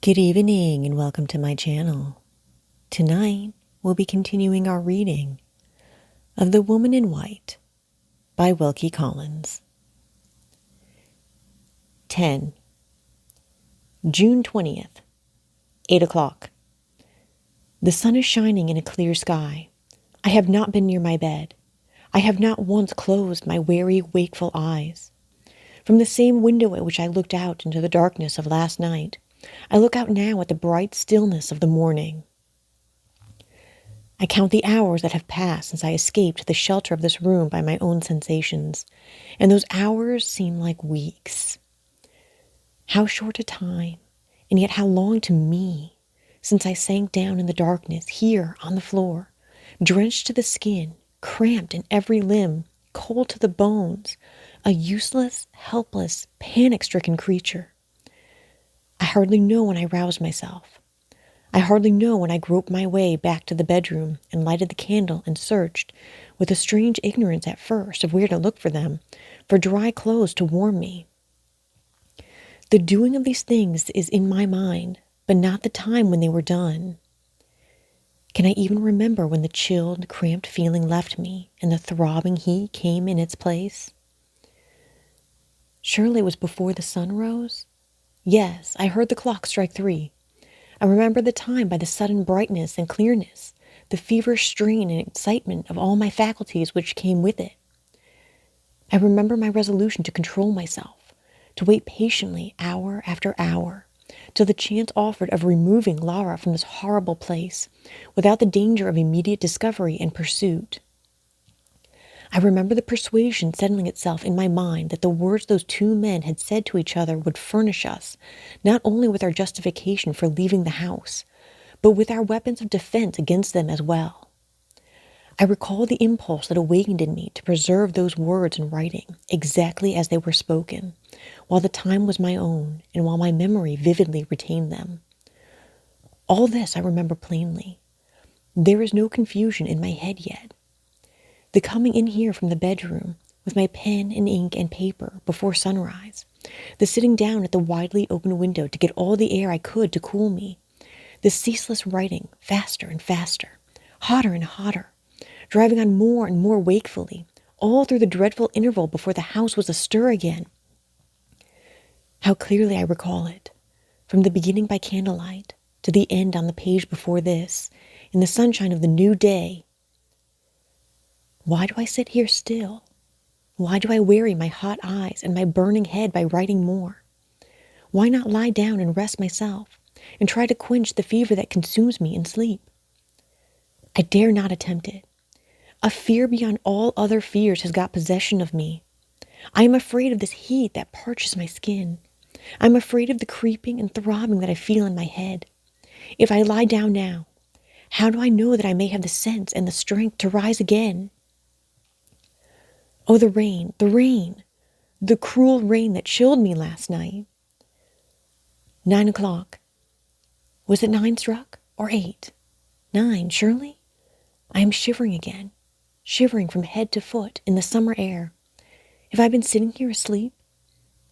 Good evening and welcome to my channel. Tonight, we'll be continuing our reading of The Woman in White by Wilkie Collins. 10. June 20th, 8 o'clock. The sun is shining in a clear sky. I have not been near my bed. I have not once closed my weary, wakeful eyes. From the same window at which I looked out into the darkness of last night, I look out now at the bright stillness of the morning. I count the hours that have passed since I escaped the shelter of this room by my own sensations, and those hours seem like weeks. How short a time, and yet how long to me, since I sank down in the darkness here on the floor, drenched to the skin, cramped in every limb, cold to the bones, a useless, helpless, panic-stricken creature. I hardly know when I roused myself. I hardly know when I groped my way back to the bedroom and lighted the candle and searched, with a strange ignorance at first of where to look for them, for dry clothes to warm me. The doing of these things is in my mind, but not the time when they were done. Can I even remember when the chilled, cramped feeling left me and the throbbing heat came in its place? Surely it was before the sun rose? Yes, I heard the clock strike 3. I remember the time by the sudden brightness and clearness, the feverish strain and excitement of all my faculties which came with it. I remember my resolution to control myself, to wait patiently hour after hour, till the chance offered of removing Lara from this horrible place, without the danger of immediate discovery and pursuit. I remember the persuasion settling itself in my mind that the words those two men had said to each other would furnish us, not only with our justification for leaving the house, but with our weapons of defense against them as well. I recall the impulse that awakened in me to preserve those words in writing, exactly as they were spoken, while the time was my own, and while my memory vividly retained them. All this I remember plainly. There is no confusion in my head yet. The coming in here from the bedroom, with my pen and ink and paper before sunrise, the sitting down at the widely open window to get all the air I could to cool me, the ceaseless writing, faster and faster, hotter and hotter, driving on more and more wakefully, all through the dreadful interval before the house was astir again. How clearly I recall it, from the beginning by candlelight to the end on the page before this, in the sunshine of the new day. Why do I sit here still? Why do I weary my hot eyes and my burning head by writing more? Why not lie down and rest myself, and try to quench the fever that consumes me in sleep? I dare not attempt it. A fear beyond all other fears has got possession of me. I am afraid of this heat that parches my skin. I am afraid of the creeping and throbbing that I feel in my head. If I lie down now, how do I know that I may have the sense and the strength to rise again? Oh, the rain, the cruel rain that chilled me last night. 9 o'clock. Was it 9 struck or 8? 9, surely? I am shivering again, shivering from head to foot in the summer air. Have I been sitting here asleep?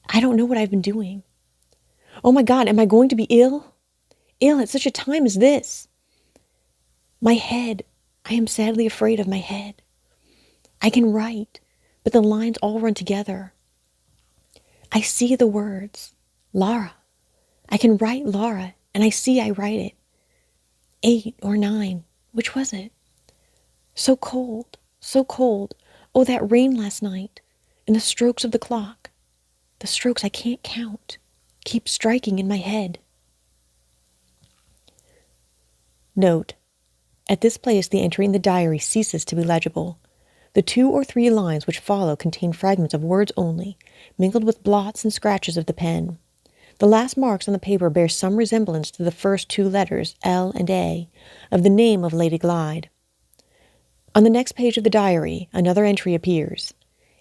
I don't know what I've been doing. Oh my God, am I going to be ill? Ill at such a time as this? My head, I am sadly afraid of my head. I can write, but the lines all run together. I see the words, Lara. I can write Lara, and I see I write it. 8 or 9, which was it? So cold, so cold. Oh, that rain last night, and the strokes of the clock, the strokes I can't count, keep striking in my head. Note: at this place the entry in the diary ceases to be legible. The 2 or 3 lines which follow contain fragments of words only, mingled with blots and scratches of the pen. The last marks on the paper bear some resemblance to the first 2 letters, L and A, of the name of Lady Glyde. On the next page of the diary, another entry appears.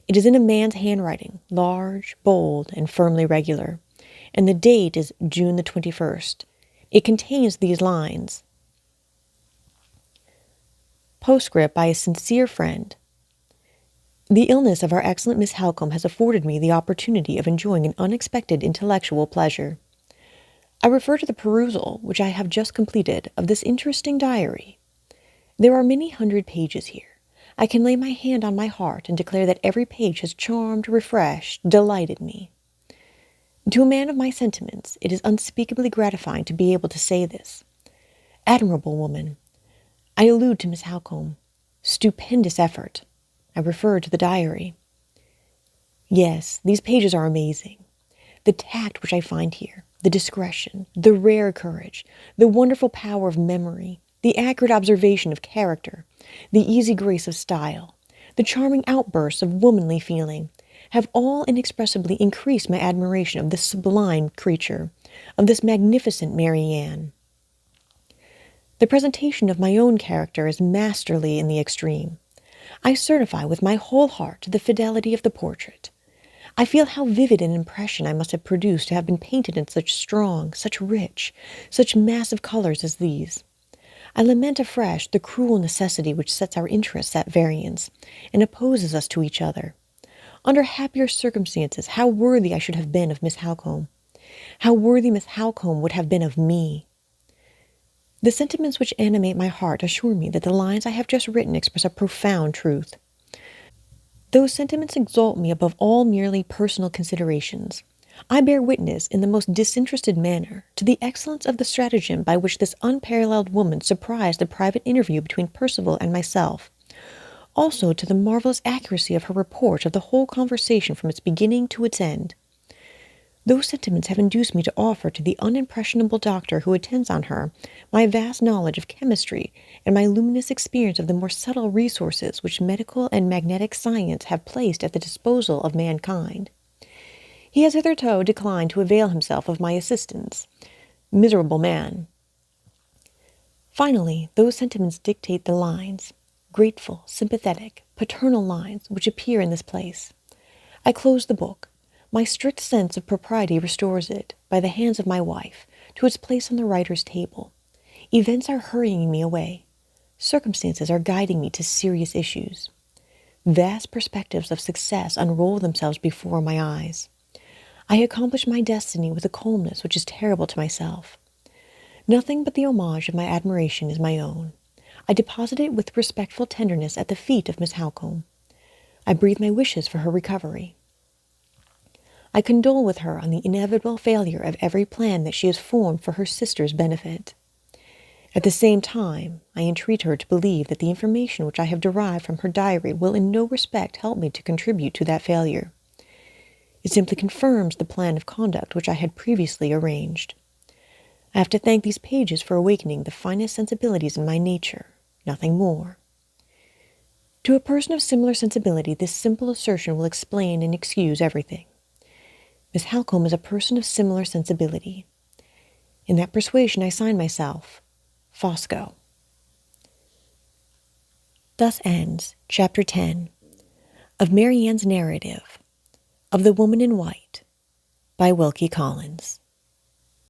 It is in a man's handwriting, large, bold, and firmly regular, and the date is June the 21st. It contains these lines. Postscript by a sincere friend. The illness of our excellent Miss Halcombe has afforded me the opportunity of enjoying an unexpected intellectual pleasure. I refer to the perusal, which I have just completed, of this interesting diary. There are many hundred pages here. I can lay my hand on my heart and declare that every page has charmed, refreshed, delighted me. To a man of my sentiments, it is unspeakably gratifying to be able to say this. Admirable woman. I allude to Miss Halcombe. Stupendous effort. I refer to the diary. Yes, these pages are amazing. The tact which I find here, the discretion, the rare courage, the wonderful power of memory, the accurate observation of character, the easy grace of style, the charming outbursts of womanly feeling, have all inexpressibly increased my admiration of this sublime creature, of this magnificent Marian. The presentation of my own character is masterly in the extreme. I certify with my whole heart to the fidelity of the portrait. I feel how vivid an impression I must have produced to have been painted in such strong, such rich, such massive colors as these. I lament afresh the cruel necessity which sets our interests at variance, and opposes us to each other. Under happier circumstances, how worthy I should have been of Miss Halcombe! How worthy Miss Halcombe would have been of me! The sentiments which animate my heart assure me that the lines I have just written express a profound truth. Those sentiments exalt me above all merely personal considerations. I bear witness, in the most disinterested manner, to the excellence of the stratagem by which this unparalleled woman surprised the private interview between Percival and myself, also to the marvelous accuracy of her report of the whole conversation from its beginning to its end. Those sentiments have induced me to offer to the unimpressionable doctor who attends on her my vast knowledge of chemistry and my luminous experience of the more subtle resources which medical and magnetic science have placed at the disposal of mankind. He has hitherto declined to avail himself of my assistance. Miserable man! Finally, those sentiments dictate the lines, grateful, sympathetic, paternal lines, which appear in this place. I close the book. My strict sense of propriety restores it, by the hands of my wife, to its place on the writer's table. Events are hurrying me away. Circumstances are guiding me to serious issues. Vast perspectives of success unroll themselves before my eyes. I accomplish my destiny with a calmness which is terrible to myself. Nothing but the homage of my admiration is my own. I deposit it with respectful tenderness at the feet of Miss Halcombe. I breathe my wishes for her recovery. I condole with her on the inevitable failure of every plan that she has formed for her sister's benefit. At the same time, I entreat her to believe that the information which I have derived from her diary will in no respect help me to contribute to that failure. It simply confirms the plan of conduct which I had previously arranged. I have to thank these pages for awakening the finest sensibilities in my nature, nothing more. To a person of similar sensibility, this simple assertion will explain and excuse everything. Miss Halcombe is a person of similar sensibility. In that persuasion I sign myself, Fosco. Thus ends Chapter 10 of Marian's narrative of The Woman in White by Wilkie Collins.